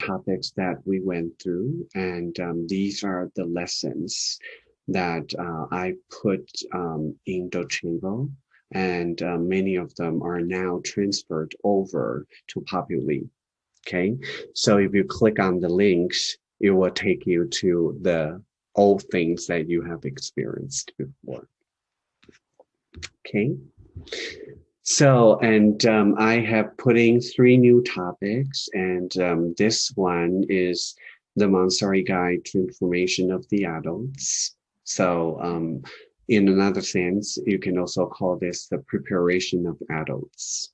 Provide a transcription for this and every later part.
topics that we went through, and these are the lessons that I put in Docebo, and many of them are now transferred over to Populi. Okay, so if you click on the links, it will take you to the old things that you have experienced before. Okay. So, and I have put in 3 new topics, and this one is the Montessori Guide to Information of the Adults. So, in another sense, you can also call this the preparation of adults.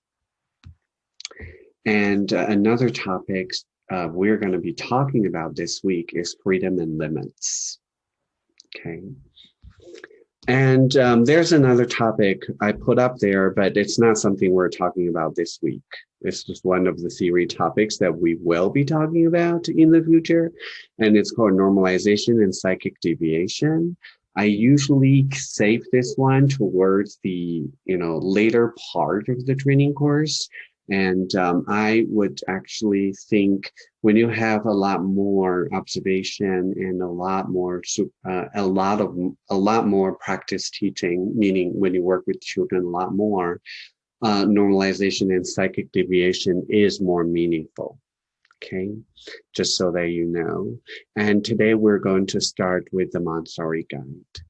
And another topic we're going to be talking about this week is freedom and limits. Okay. And there's another topic I put up there, but it's not something we're talking about this week. It's just one of the theory topics that we will be talking about in the future, and it's called normalization and psychic deviation. I usually save this one towards the later part of the training course. And I would actually think when you have a lot more observation and a lot more practice teaching, meaning when you work with children a lot more, normalization and psychic deviation is more meaningful. Okay, just so that you know. And today we're going to start with the Montessori Guide.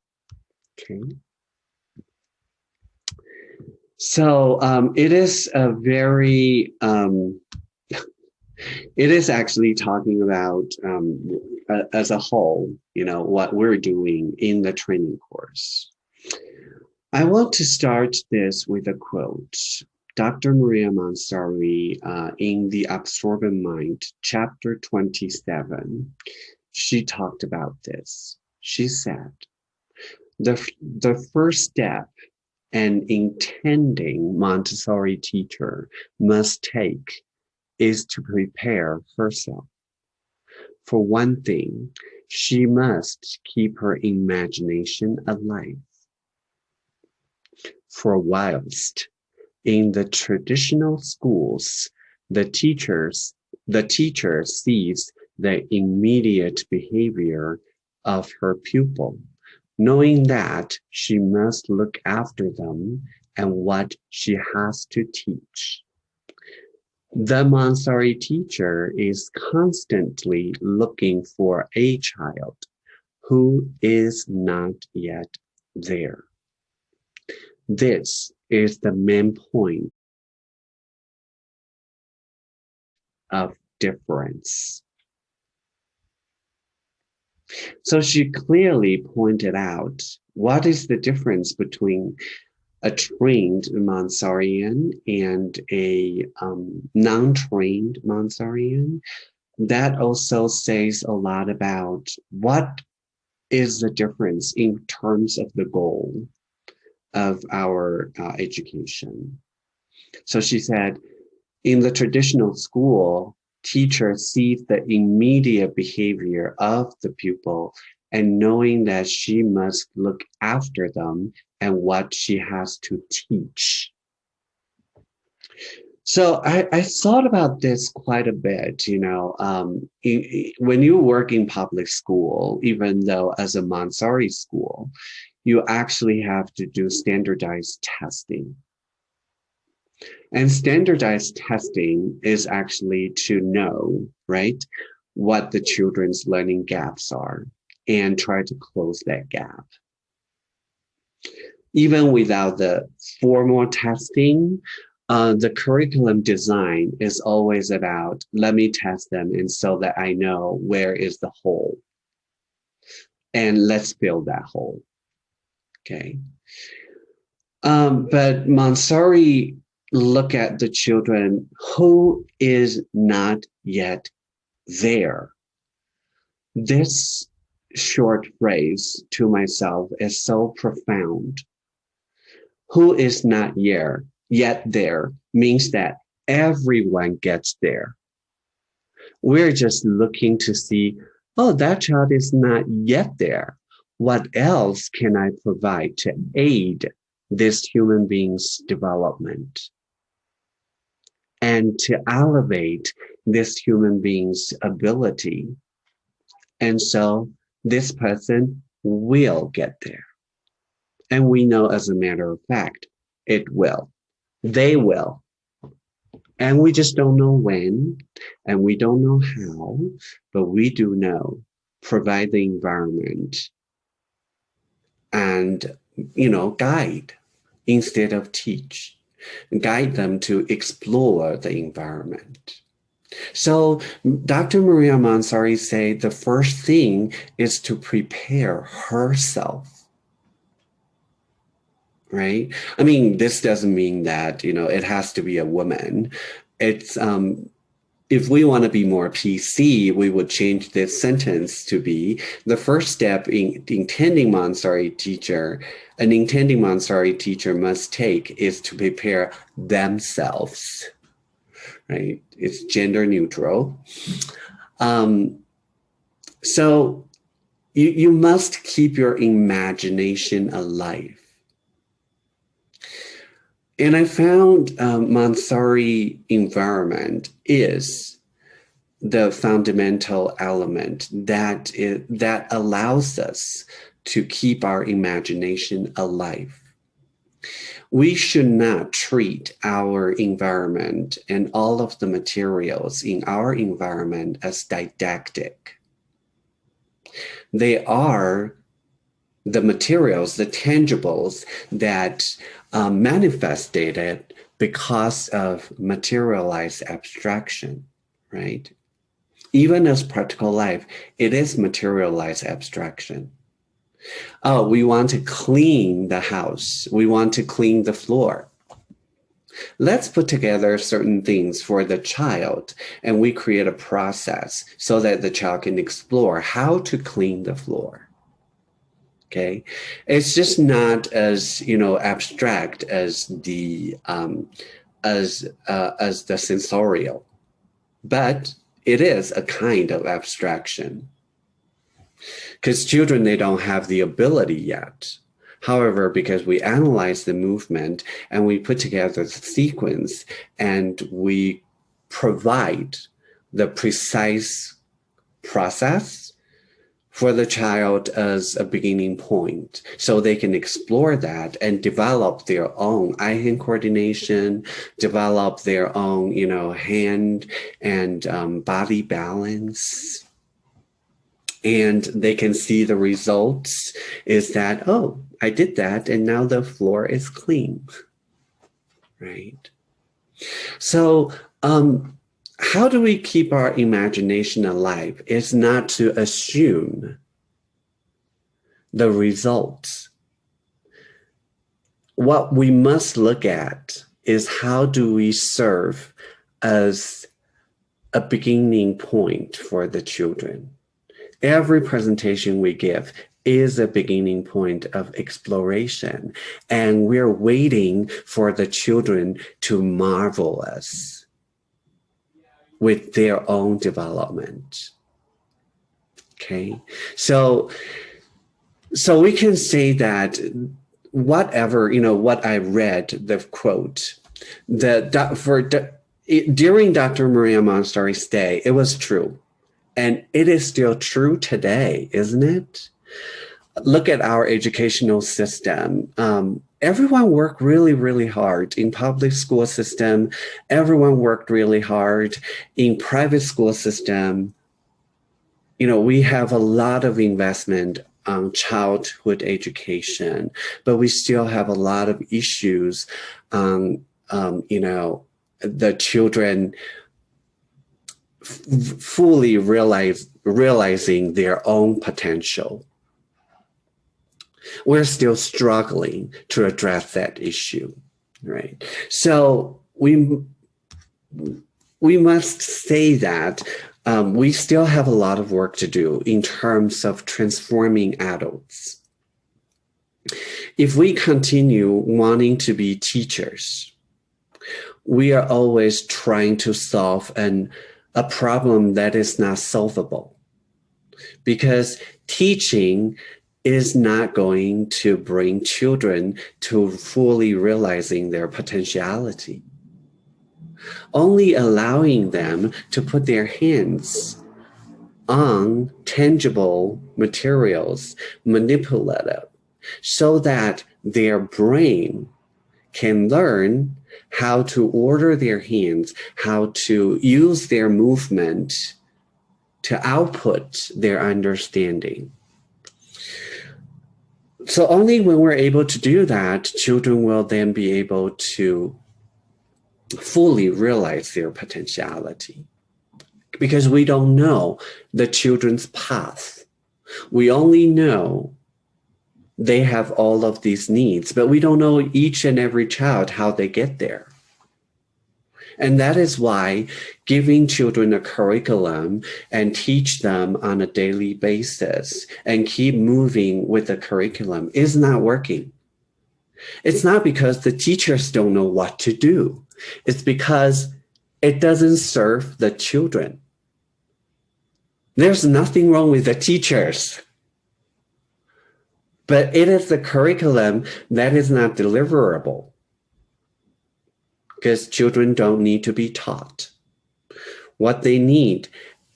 Okay. So it is a very, it is actually talking about as a whole, what we're doing in the training course. I want to start this with a quote. Dr. Maria Montessori in The Absorbent Mind, chapter 27, she talked about this. She said, the first step an intending Montessori teacher must take is to prepare herself. For one thing, she must keep her imagination alive. For whilst in the traditional schools, the teacher sees the immediate behavior of her pupil, knowing that she must look after them and what she has to teach. The Montessori teacher is constantly looking for a child who is not yet there. This is the main point of difference. So she clearly pointed out what is the difference between a trained Montessorian and a non-trained Montessorian. That also says a lot about what is the difference in terms of the goal of our education. So she said, in the traditional school, teacher sees the immediate behavior of the pupil and knowing that she must look after them and what she has to teach. So I thought about this quite a bit, when you work in public school, even though as a Montessori school, you actually have to do standardized testing. And standardized testing is actually to know, right, what the children's learning gaps are and try to close that gap. Even without the formal testing, the curriculum design is always about, let me test them and so that I know where is the hole. And let's fill that hole. Okay. But Montessori look at the children who is not yet there. This short phrase to myself is so profound. Who is not yet there means that everyone gets there. We're just looking to see, oh, that child is not yet there. What else can I provide to aid this human being's development? And to elevate this human being's ability. And so this person will get there. And we know, as a matter of fact, it will. They will. And we just don't know when, and we don't know how, but we do know, provide the environment and, guide instead of teach. Guide them to explore the environment. So Dr. Maria Montessori said the first thing is to prepare herself, right? I mean, this doesn't mean that, it has to be a woman. It's, if we want to be more PC, we would change this sentence to be the first step in intending Montessori teacher, an intending Montessori teacher must take is to prepare themselves, right? It's gender neutral. So you must keep your imagination alive. And I found Montessori environment is the fundamental element that allows us to keep our imagination alive. We should not treat our environment and all of the materials in our environment as didactic. They are the materials, the tangibles that manifested because of materialized abstraction, right? Even as practical life, it is materialized abstraction. Oh, we want to clean the house. We want to clean the floor. Let's put together certain things for the child, and we create a process so that the child can explore how to clean the floor. Okay, it's just not as abstract as the sensorial, but it is a kind of abstraction because children, they don't have the ability yet. However, because we analyze the movement and we put together the sequence and we provide the precise process for the child as a beginning point, so they can explore that and develop their own eye-hand coordination, develop their own, hand and body balance. And they can see the results is that, oh, I did that, and now the floor is clean, right? So, how do we keep our imagination alive? It's not to assume the results. What we must look at is how do we serve as a beginning point for the children. Every presentation we give is a beginning point of exploration, and we're waiting for the children to marvel us with their own development. Okay, so we can say that whatever, what I read, the quote, during Dr. Maria Montessori's day, it was true. And it is still true today, isn't it? Look at our educational system. Everyone worked really, really hard in public school system. Everyone worked really hard in private school system. We have a lot of investment on childhood education, but we still have a lot of issues on, the children fully realizing their own potential. We're still struggling to address that issue, right? So we must say that we still have a lot of work to do in terms of transforming adults. If we continue wanting to be teachers, we are always trying to solve a problem that is not solvable, because teaching is not going to bring children to fully realizing their potentiality. only allowing them to put their hands on tangible materials, manipulative, so that their brain can learn how to order their hands, how to use their movement to output their understanding. So only when we're able to do that, children will then be able to fully realize their potentiality. Because we don't know the children's path. We only know they have all of these needs, but we don't know each and every child how they get there. And that is why giving children a curriculum and teach them on a daily basis and keep moving with the curriculum is not working. It's not because the teachers don't know what to do. It's because it doesn't serve the children. There's nothing wrong with the teachers. But it is the curriculum that is not deliverable. Because children don't need to be taught. What they need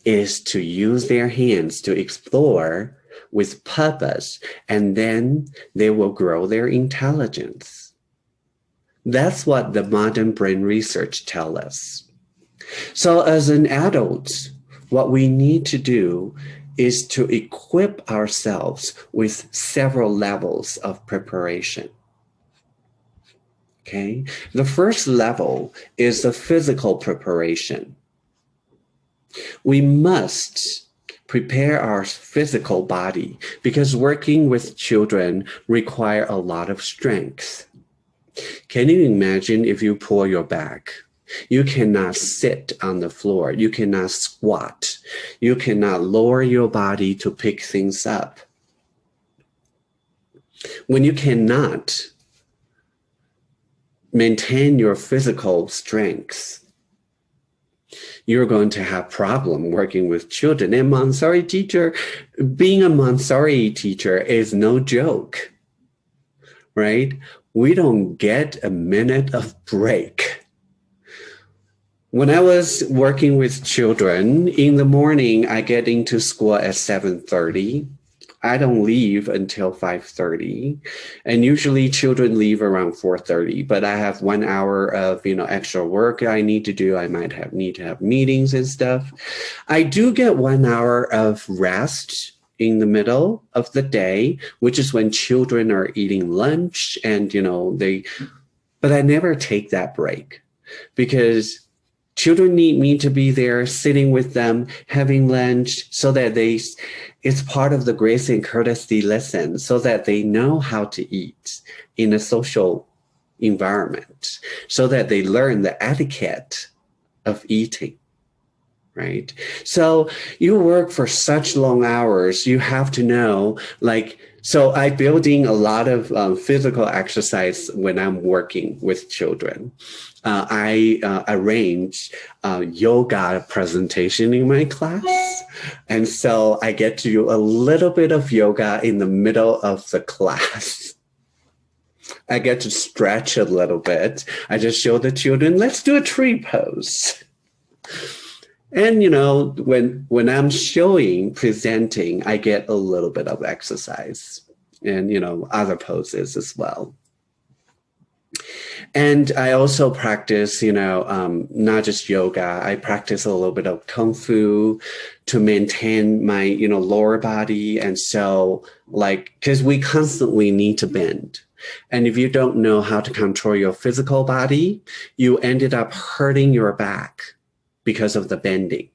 is to use their hands to explore with purpose, and then they will grow their intelligence. That's what the modern brain research tells us. So as an adult, what we need to do is to equip ourselves with several levels of preparation. Okay, the first level is the physical preparation. We must prepare our physical body because working with children require a lot of strength. Can you imagine if you pull your back? You cannot sit on the floor. You cannot squat. You cannot lower your body to pick things up. When you cannot maintain your physical strength, you're going to have problem working with children. And Montessori teacher, being a Montessori teacher is no joke, right? We don't get a minute of break. When I was working with children, in the morning, I get into school at 7:30. I don't leave until 5:30. And usually children leave around 4:30, but I have 1 hour of, extra work I need to do. I might need to have meetings and stuff. I do get 1 hour of rest in the middle of the day, which is when children are eating lunch and, but I never take that break because children need me to be there, sitting with them, having lunch, so that it's part of the grace and courtesy lesson, so that they know how to eat in a social environment, so that they learn the etiquette of eating, right? So you work for such long hours, you have to know, so I'm building a lot of physical exercise when I'm working with children. I arrange yoga presentation in my class. And so I get to do a little bit of yoga in the middle of the class. I get to stretch a little bit. I just show the children, let's do a tree pose. And, when I'm presenting, I get a little bit of exercise and, other poses as well. And I also practice, not just yoga, I practice a little bit of Kung Fu to maintain my, lower body. And so because we constantly need to bend. And if you don't know how to control your physical body, you ended up hurting your back because of the bending.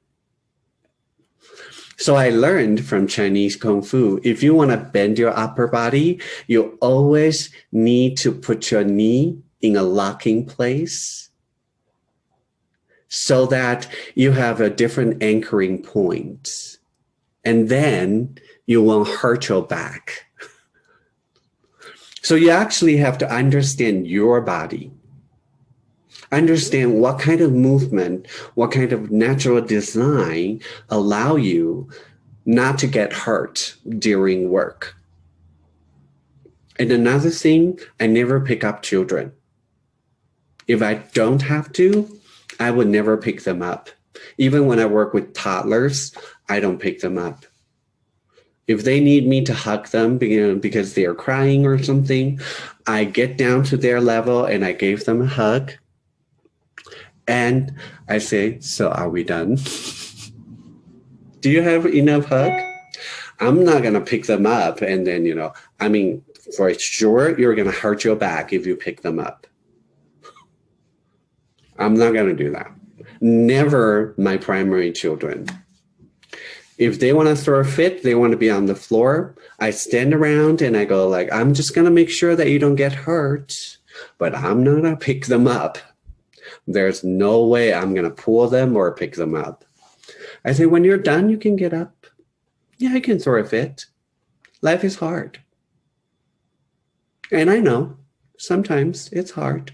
So I learned from Chinese Kung Fu, if you want to bend your upper body, you always need to put your knee in a locking place so that you have a different anchoring point. And then you won't hurt your back. So you actually have to understand your body. Understand what kind of movement, what kind of natural design allow you not to get hurt during work. And another thing, I never pick up children. If I don't have to, I would never pick them up. Even when I work with toddlers, I don't pick them up. If they need me to hug them, because they're crying or something, I get down to their level and I gave them a hug. And I say, so are we done? Do you have enough hug? I'm not going to pick them up. And then, for sure, you're going to hurt your back if you pick them up. I'm not going to do that. Never my primary children. If they want to throw a fit, they want to be on the floor, I stand around and I go like, I'm just going to make sure that you don't get hurt, but I'm not going to pick them up. There's no way I'm going to pull them or pick them up. I say, when you're done, you can get up. Yeah, I can throw a fit. Life is hard. And I know sometimes it's hard.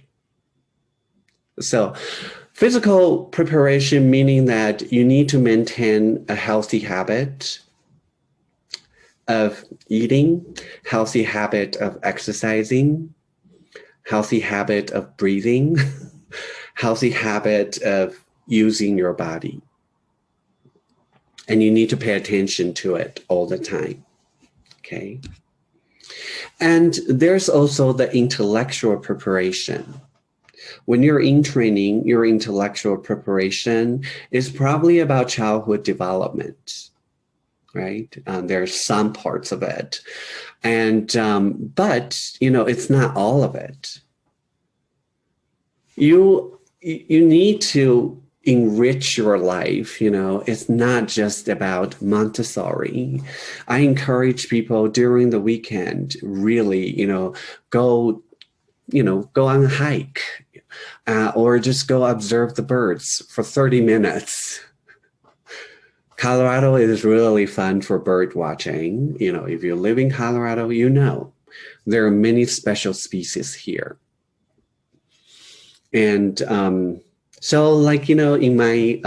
So physical preparation, meaning that you need to maintain a healthy habit of eating, healthy habit of exercising, healthy habit of breathing, healthy habit of using your body. And you need to pay attention to it all the time, okay? And there's also the intellectual preparation. When you're in training, your intellectual preparation is probably about childhood development, right? There's some parts of it. And, but, it's not all of it. You need to enrich your life. It's not just about Montessori. I encourage people during the weekend, really, go on a hike, or just go observe the birds for 30 minutes. Colorado is really fun for bird watching. If you live in Colorado, there are many special species here. And so in my,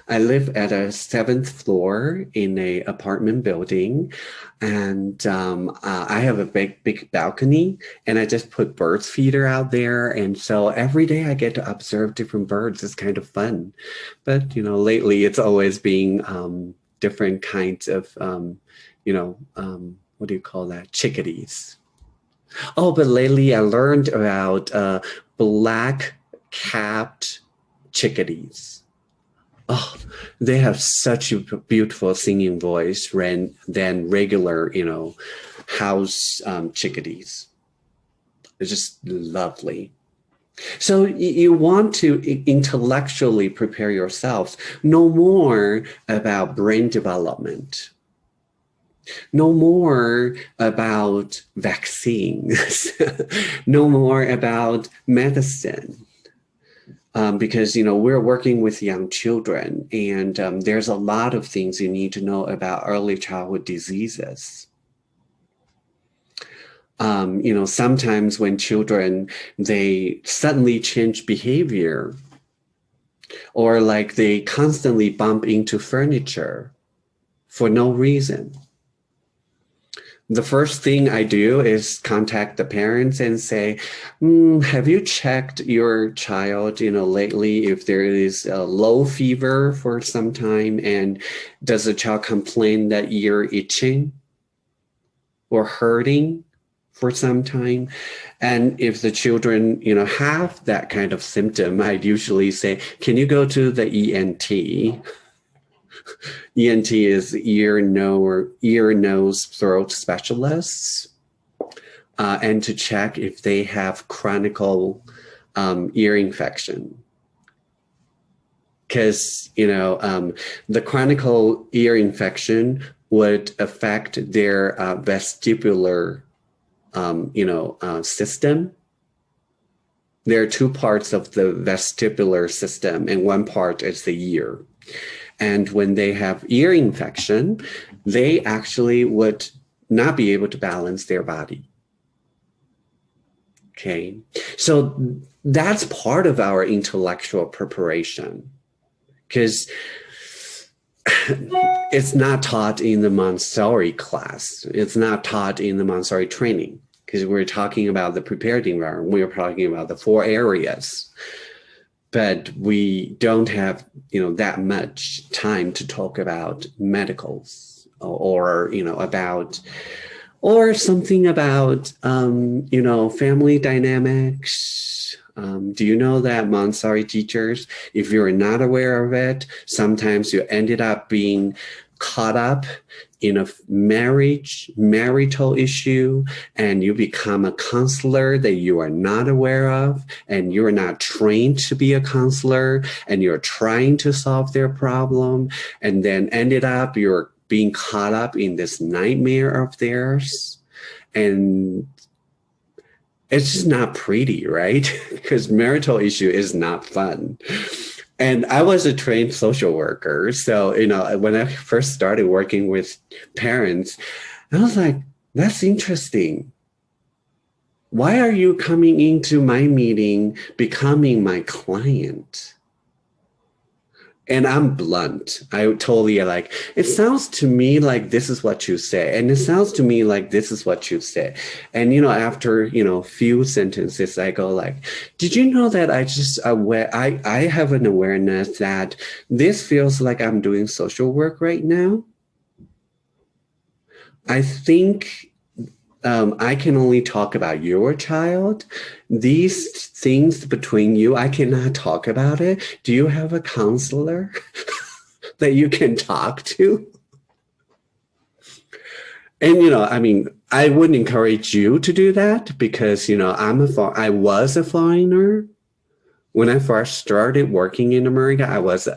I live at a 7th floor in a apartment building, and I have a big balcony, and I just put bird feeder out there. And so every day I get to observe different birds. It's kind of fun. But, lately it's always being different kinds of, what do you call that? Chickadees. Oh, but lately I learned about black-capped chickadees. Oh, they have such a beautiful singing voice than regular, house chickadees. It's just lovely. So you want to intellectually prepare yourselves. Know more about brain development. Know more about vaccines. Know more about medicine. Because, we're working with young children, and there's a lot of things you need to know about early childhood diseases. Sometimes when children, they suddenly change behavior, or like they constantly bump into furniture for no reason. The first thing I do is contact the parents and say, have you checked your child, lately, if there is a low fever for some time, and does the child complain that you're itching or hurting for some time? And if the children, have that kind of symptom, I'd usually say, can you go to the ENT? ENT is ear, nose, throat specialists, and to check if they have chronic ear infection. Because, the chronic ear infection would affect their vestibular, system. There are two parts of the vestibular system, and one part is the ear. And when they have ear infection, they actually would not be able to balance their body. Okay, so that's part of our intellectual preparation, because it's not taught in the Montessori class. It's not taught in the Montessori training, because we're talking about the prepared environment. We're talking about the 4 areas. but we don't have, that much time to talk about medicals or about, or something about, family dynamics. Do you know that Montessori teachers, if you're not aware of it, sometimes you ended up being caught up in a marital issue, and you become a counselor that you are not aware of, and you're not trained to be a counselor, and you're trying to solve their problem, and then ended up you're being caught up in this nightmare of theirs. And it's just not pretty, right? Because marital issue is not fun. And I was a trained social worker. So, when I first started working with parents, I was like, that's interesting. Why are you coming into my meeting becoming my client? And I'm blunt. I totally like, it sounds to me like this is what you say. And it sounds to me like this is what you say. And, after, few sentences, I go like, did you know that I have an awareness that this feels like I'm doing social work right now? I think I can only talk about your child. These things between you, I cannot talk about it. Do you have a counselor that you can talk to? And, I wouldn't encourage you to do that because, I was a foreigner. When I first started working in America, I was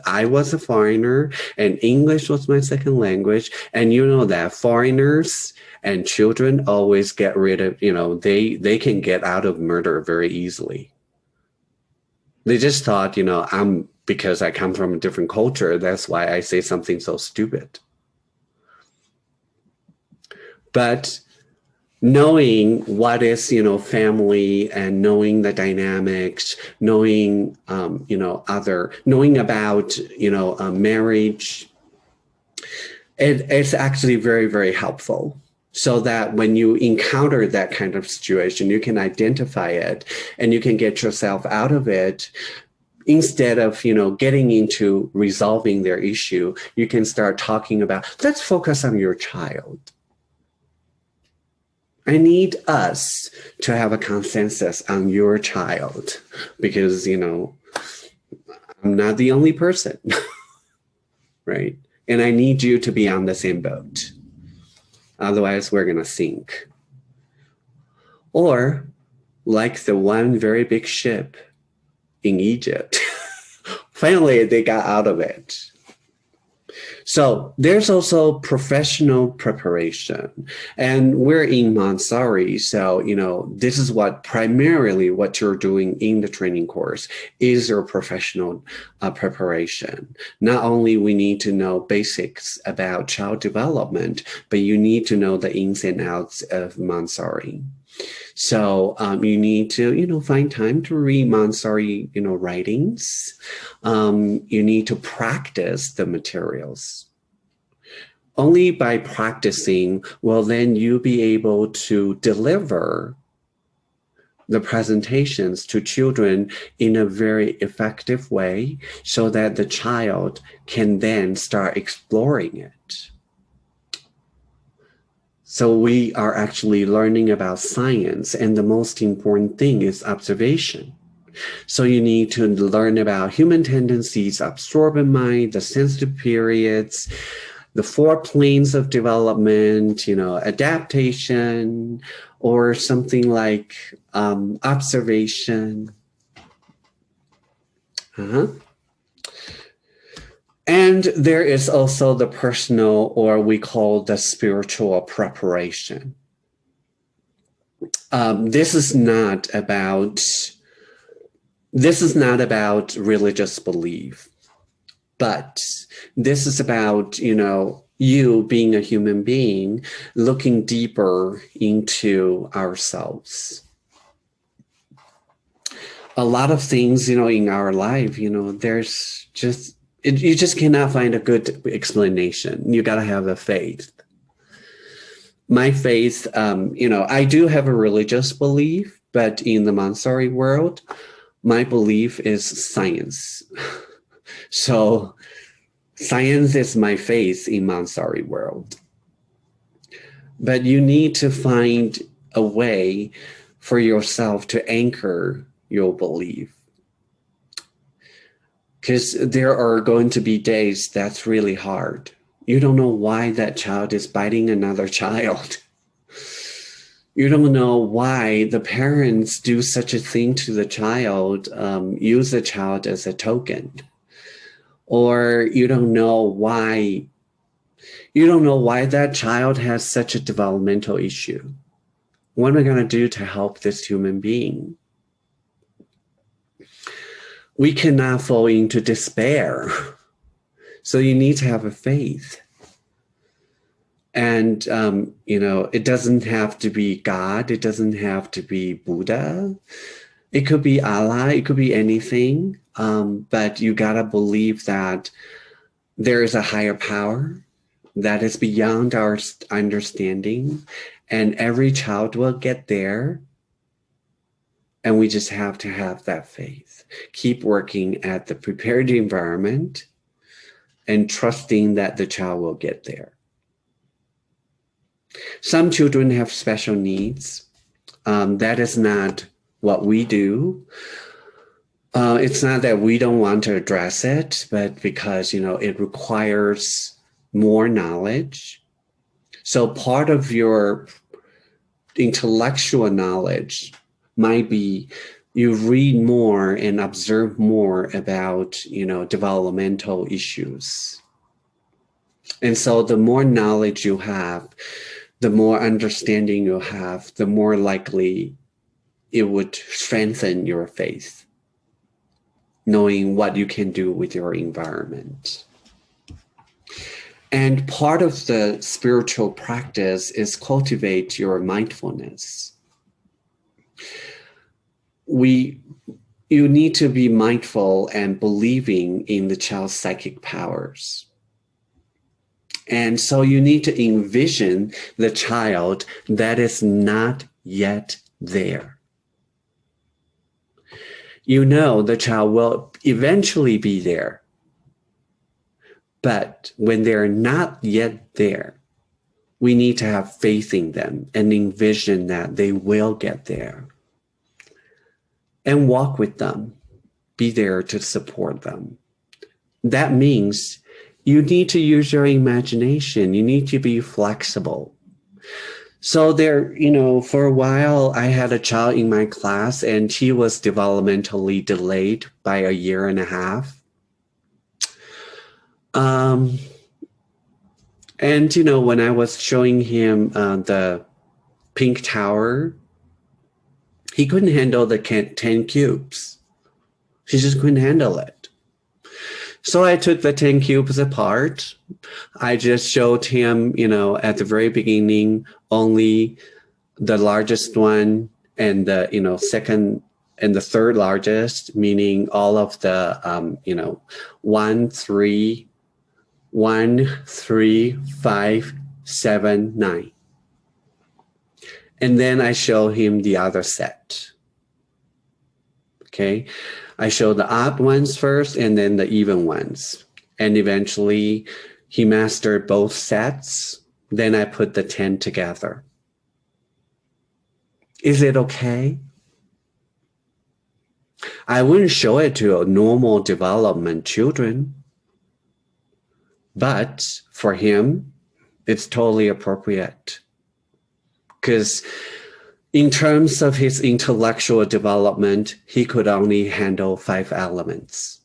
a foreigner, and English was my second language. And you know that foreigners and children always get rid of, they can get out of murder very easily. They just thought, because I come from a different culture, that's why I say something so stupid. But knowing what is, family, and knowing the dynamics, knowing, knowing about, marriage, it's actually very, very helpful. So that when you encounter that kind of situation, you can identify it and you can get yourself out of it. Instead of, getting into resolving their issue, you can start talking about, let's focus on your child. I need us to have a consensus on your child because, I'm not the only person, right? And I need you to be on the same boat. Otherwise, we're going to sink. Or like the one very big ship in Egypt, finally, they got out of it. So there's also professional preparation, and we're in Montessori. So, this is primarily what you're doing in the training course is your professional preparation. Not only we need to know basics about child development, but you need to know the ins and outs of Montessori. So you need to, find time to read Montessori, writings. You need to practice the materials. Only by practicing will then you be able to deliver the presentations to children in a very effective way so that the child can then start exploring it. So we are actually learning about science, and the most important thing is observation. So you need to learn about human tendencies, absorbent mind, the sensitive periods, the 4 planes of development, adaptation, or something like observation. And there is also the personal, or we call the spiritual preparation. This is not about religious belief, but this is about, you being a human being, looking deeper into ourselves. A lot of things, in our life, there's just, you just cannot find a good explanation. You got to have a faith. My faith, I do have a religious belief, but in the Montessori world, My belief is science. So science is my faith in Montessori world. But you need to find a way for yourself to anchor your belief. Because there are going to be days that's really hard. You don't know why that child is biting another child. You don't know why the parents do such a thing to the child, use the child as a token. Or you don't know why that child has such a developmental issue. What am I going to do to help this human being? We cannot fall into despair. So you need to have a faith. And, it doesn't have to be God. It doesn't have to be Buddha. It could be Allah. It could be anything. But you got to believe that there is a higher power that is beyond our understanding. And every child will get there. And we just have to have that faith. Keep working at the prepared environment and trusting that the child will get there. Some children have special needs. That is not what we do. It's not that we don't want to address it, but because, it requires more knowledge. So part of your intellectual knowledge might be you read more and observe more about, developmental issues. And so the more knowledge you have, the more understanding you have, the more likely it would strengthen your faith, knowing what you can do with your environment. And part of the spiritual practice is cultivate your mindfulness. You need to be mindful and believing in the child's psychic powers. And so you need to envision the child that is not yet there. The child will eventually be there. But when they're not yet there, we need to have faith in them and envision that they will get there. And walk with them. Be there to support them. That means you need to use your imagination. You need to be flexible. So there, for a while, I had a child in my class and he was developmentally delayed by a year and a half. And, when I was showing him the pink tower, he couldn't handle the 10 cubes. He just couldn't handle it. So I took the 10 cubes apart. I just showed him, at the very beginning, only the largest one and the, second and the third largest, meaning all of the, 1, 3, 5, 7, 9. And then I show him the other set. Okay. I show the odd ones first and then the even ones. And eventually he mastered both sets. Then I put the 10 together. Is it okay? I wouldn't show it to normal development children. But for him, it's totally appropriate. Because in terms of his intellectual development, he could only handle 5 elements.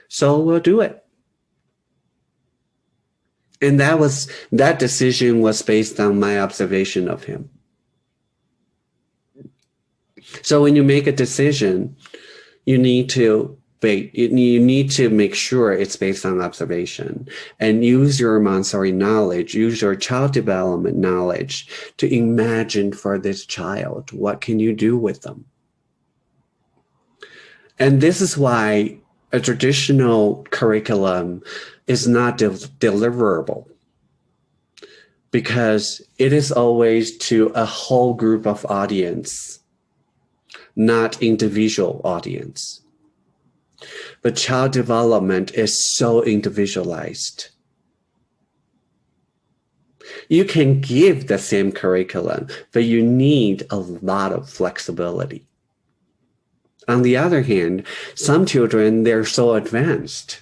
So we'll do it. And that decision was based on my observation of him. So when you make a decision, you need to make sure it's based on observation and use your Montessori knowledge, use your child development knowledge to imagine for this child, what can you do with them? And this is why a traditional curriculum is not deliverable, because it is always to a whole group of audience. not individual audience. But child development is so individualized. You can give the same curriculum, but you need a lot of flexibility. On the other hand, some children, they're so advanced,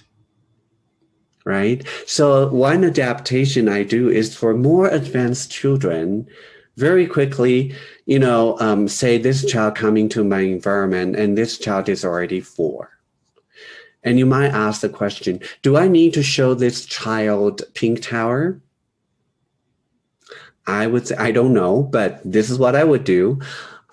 right? So one adaptation I do is for more advanced children, very quickly, say this child coming to my environment and this child is already 4. And you might ask the question, do I need to show this child Pink Tower? I would say, I don't know, but this is what I would do.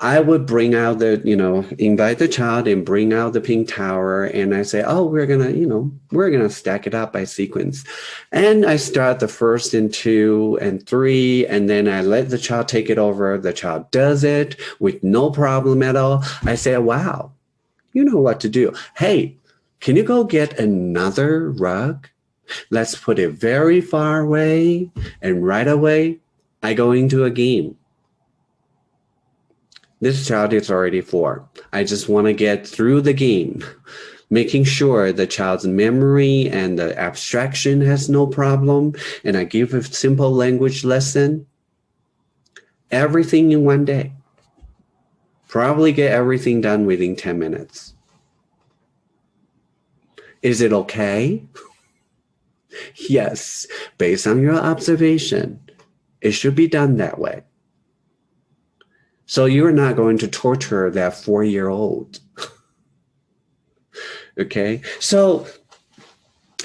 I would bring out invite the child and bring out the Pink Tower. And I say, oh, we're going to stack it up by sequence. And I start the first and 2 and 3, and then I let the child take it over. The child does it with no problem at all. I say, wow, you know what to do. Hey, can you go get another rug? Let's put it very far away. And right away, I go into a game. This child is already 4. I just want to get through the game, making sure the child's memory and the abstraction has no problem. And I give a simple language lesson. Everything in one day. Probably get everything done within 10 minutes. Is it okay? Yes, based on your observation. It should be done that way. So you're not going to torture that 4-year-old. Okay? So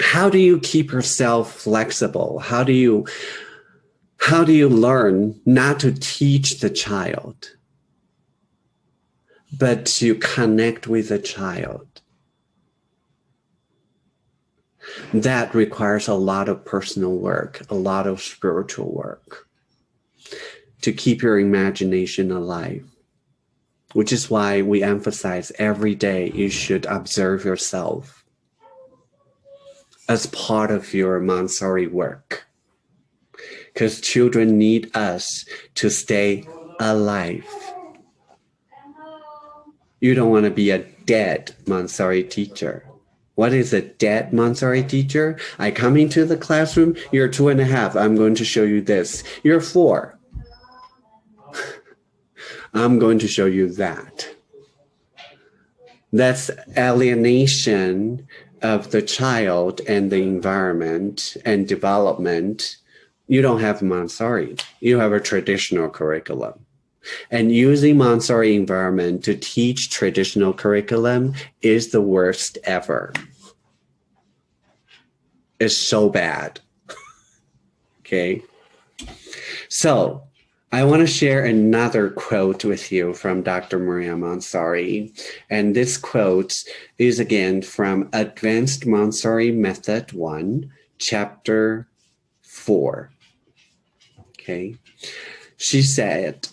how do you keep yourself flexible? How do you learn not to teach the child, but to connect with the child? That requires a lot of personal work, a lot of spiritual work, to keep your imagination alive, which is why we emphasize every day you should observe yourself as part of your Montessori work, because children need us to stay alive. You don't want to be a dead Montessori teacher. What is a dead Montessori teacher? I come into the classroom, you're 2.5, I'm going to show you this. You're 4. I'm going to show you that. That's alienation of the child and the environment and development. You don't have Montessori. You have a traditional curriculum. And using Montessori environment to teach traditional curriculum is the worst ever. It's so bad. Okay. So I want to share another quote with you from Dr. Maria Montessori. And this quote is again from Advanced Montessori Method 1, Chapter 4. Okay. She said,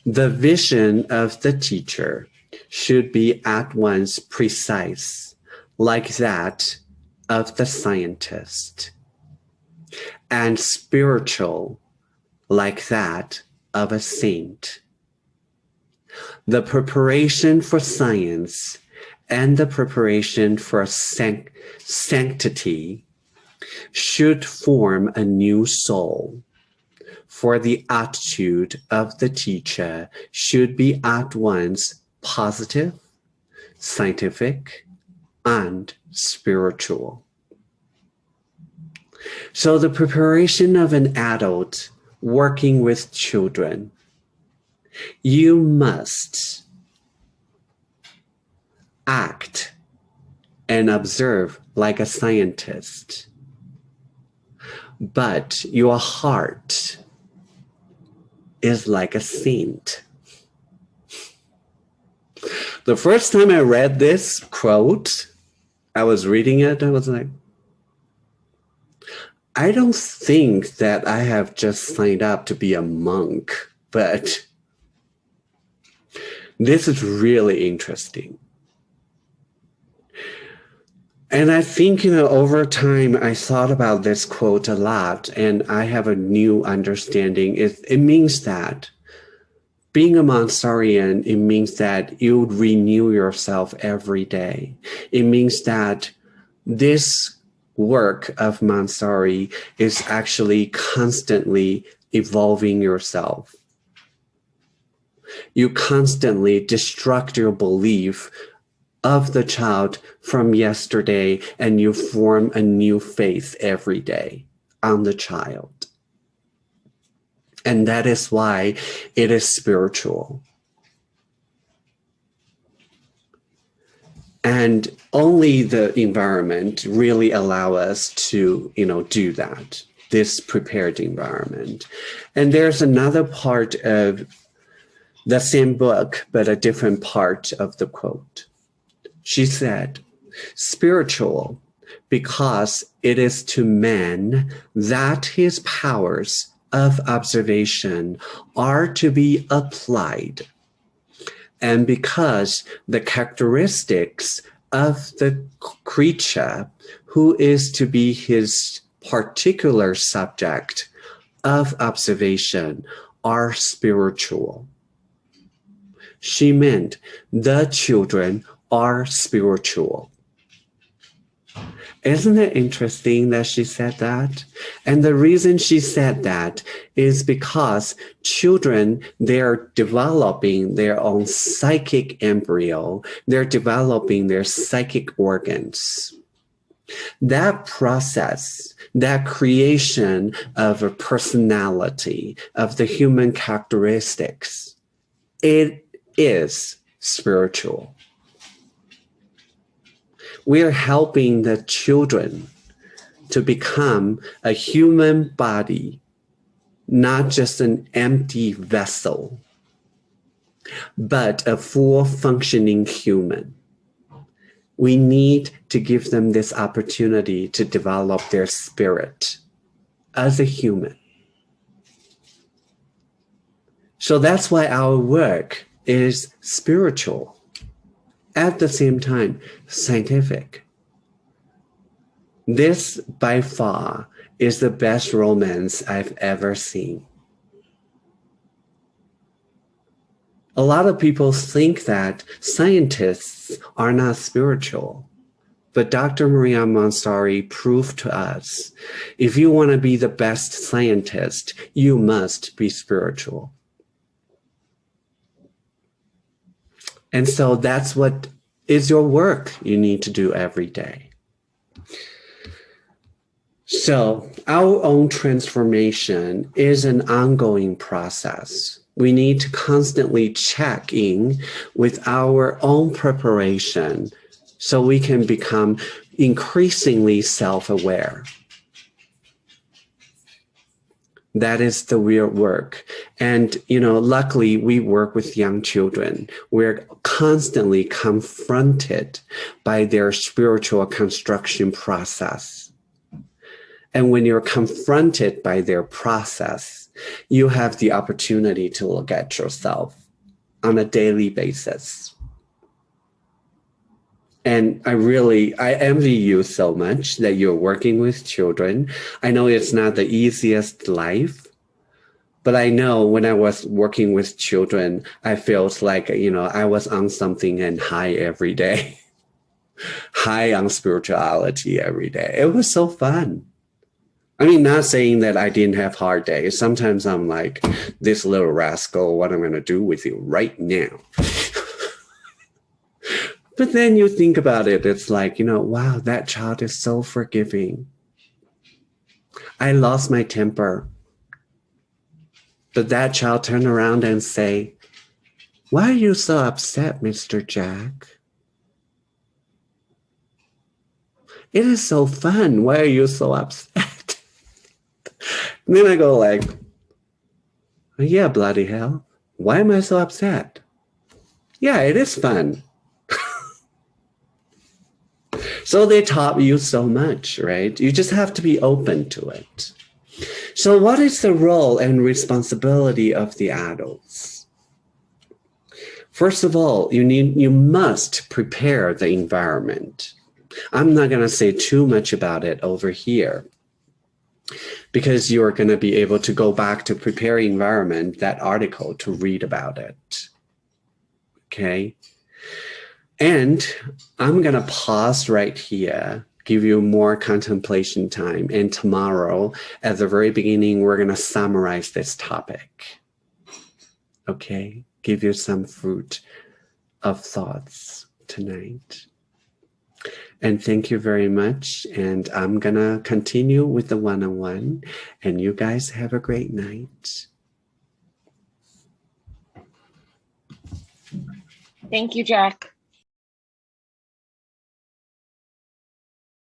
the vision of the teacher should be at once precise, like that of the scientist, and spiritual, like that of a saint. The preparation for science and the preparation for sanctity should form a new soul, for the attitude of the teacher should be at once positive, scientific, and spiritual. So the preparation of an adult working with children, you must act and observe like a scientist, but your heart is like a saint. The first time I read this quote, I was reading it, I was like, I don't think that I have just signed up to be a monk, but this is really interesting. And I think, over time, I thought about this quote a lot, and I have a new understanding. It means that Being a Montessorian, it means that you renew yourself every day. It means that this work of Montessori is actually constantly evolving yourself. You constantly destruct your belief of the child from yesterday, and you form a new faith every day on the child. And that is why it is spiritual. And only the environment really allow us to, do that, this prepared environment. And there's another part of the same book, but a different part of the quote. She said, spiritual, because it is to man that his powers of observation are to be applied, and because the characteristics of the creature who is to be his particular subject of observation are spiritual. She meant the children are spiritual. Isn't it interesting that she said that? And the reason she said that is because children, they're developing their own psychic embryo. They're developing their psychic organs. That process, that creation of a personality, of the human characteristics, it is spiritual. We are helping the children to become a human body, not just an empty vessel, but a full functioning human. We need to give them this opportunity to develop their spirit as a human. So that's why our work is spiritual. At the same time, scientific. This, by far, is the best romance I've ever seen. A lot of people think that scientists are not spiritual, but Dr. Maria Montessori proved to us, if you want to be the best scientist, you must be spiritual. And so that's what is your work you need to do every day. So our own transformation is an ongoing process. We need to constantly check in with our own preparation so we can become increasingly self-aware. That is the real work. And, luckily we work with young children. We're constantly confronted by their spiritual construction process. And when you're confronted by their process, you have the opportunity to look at yourself on a daily basis. And I envy you so much that you're working with children. I know it's not the easiest life, but I know when I was working with children, I felt like, I was on something and high every day, high on spirituality every day. It was so fun. I mean, not saying that I didn't have hard days. Sometimes I'm like, this little rascal, what I'm going to do with you right now. But then you think about it, it's like, wow, that child is so forgiving. I lost my temper. But that child turned around and say, why are you so upset, Mr. Jack? It is so fun. Why are you so upset? And then I go like, yeah, bloody hell. Why am I so upset? Yeah, it is fun. So they taught you so much, right? You just have to be open to it. So what is the role and responsibility of the adults? First of all, you must prepare the environment. I'm not going to say too much about it over here. because you're going to be able to go back to Prepare Environment, that article, to read about it. Okay. And I'm going to pause right here, give you more contemplation time. And tomorrow, at the very beginning, we're going to summarize this topic. Okay. Give you some fruit of thoughts tonight. And thank you very much. And I'm going to continue with the one-on-one. And you guys have a great night. Thank you, Jack.